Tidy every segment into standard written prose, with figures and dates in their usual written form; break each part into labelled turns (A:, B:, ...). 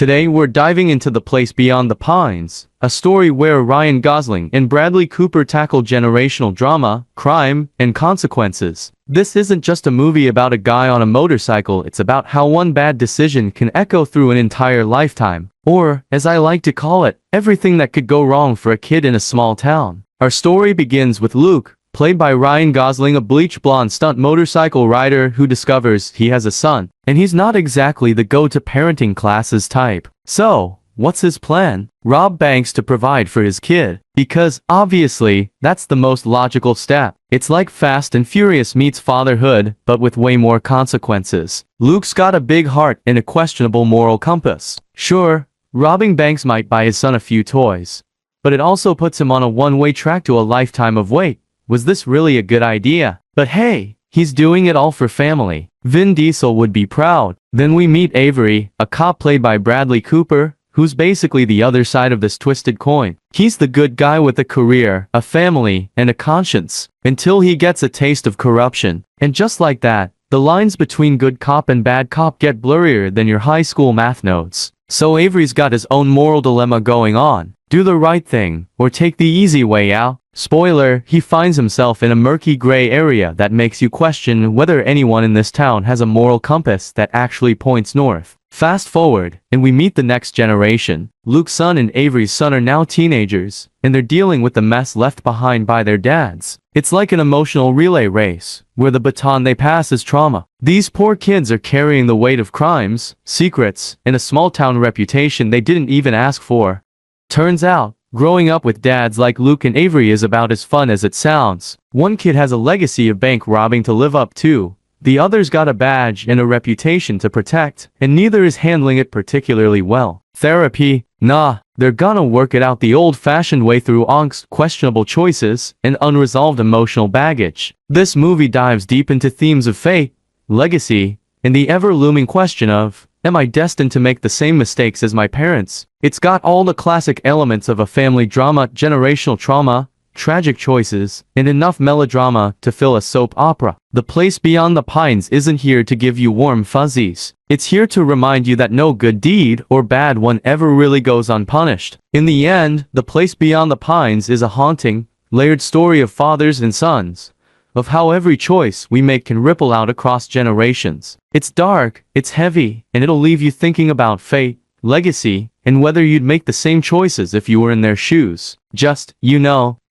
A: Today we're diving into The Place Beyond the Pines, a story where Ryan Gosling and Bradley Cooper tackle generational drama, crime, and consequences. This isn't just a movie about a guy on a motorcycle, it's about how one bad decision can echo through an entire lifetime. Or, as I like to call it, everything that could go wrong for a kid in a small town. Our story begins with Luke, played by Ryan Gosling, a bleach blonde stunt motorcycle rider who discovers he has a son, and he's not exactly the go-to parenting classes type. So, what's his plan? Rob banks to provide for his kid, because, obviously, that's the most logical step. It's like Fast and Furious meets fatherhood, but with way more consequences. Luke's got a big heart and a questionable moral compass. Sure, robbing banks might buy his son a few toys, but it also puts him on a one-way track to a lifetime of wait. Was this really a good idea? But hey, he's doing it all for family. Vin Diesel would be proud. Then we meet Avery, a cop played by Bradley Cooper, who's basically the other side of this twisted coin. He's the good guy with a career, a family, and a conscience, until he gets a taste of corruption. And just like that, the lines between good cop and bad cop get blurrier than your high school math notes. So Avery's got his own moral dilemma going on. Do the right thing, or take the easy way out. Spoiler, he finds himself in a murky gray area that makes you question whether anyone in this town has a moral compass that actually points north. Fast forward, and we meet the next generation. Luke's son and Avery's son are now teenagers, and they're dealing with the mess left behind by their dads. It's like an emotional relay race, where the baton they pass is trauma. These poor kids are carrying the weight of crimes, secrets, and a small-town reputation they didn't even ask for. Turns out, growing up with dads like Luke and Avery is about as fun as it sounds. One kid has a legacy of bank robbing to live up to. The other's got a badge and a reputation to protect, and neither is handling it particularly well. Therapy? Nah, they're gonna work it out the old-fashioned way through angst, questionable choices, and unresolved emotional baggage. This movie dives deep into themes of fate, legacy, and the ever-looming question of, am I destined to make the same mistakes as my parents? It's got all the classic elements of a family drama, generational trauma, tragic choices, and enough melodrama to fill a soap opera. The Place Beyond the Pines isn't here to give you warm fuzzies. It's here to remind you that no good deed or bad one ever really goes unpunished. In the end, The Place Beyond the Pines is a haunting, layered story of fathers and sons, of how every choice we make can ripple out across generations. It's dark, it's heavy, and it'll leave you thinking about fate, legacy, and whether you'd make the same choices if you were in their shoes. Just,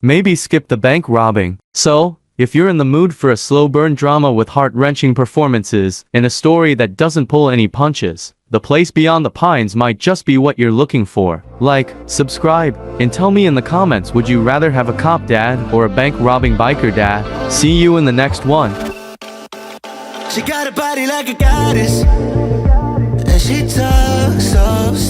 A: maybe skip the bank robbing. So, if you're in the mood for a slow burn drama with heart-wrenching performances and a story that doesn't pull any punches, The Place Beyond the Pines might just be what you're looking for. Like, subscribe, and tell me in the comments, would you rather have a cop dad or a bank robbing biker dad? See you in the next one.
B: She got a body like a goddess, and she talks so sweet.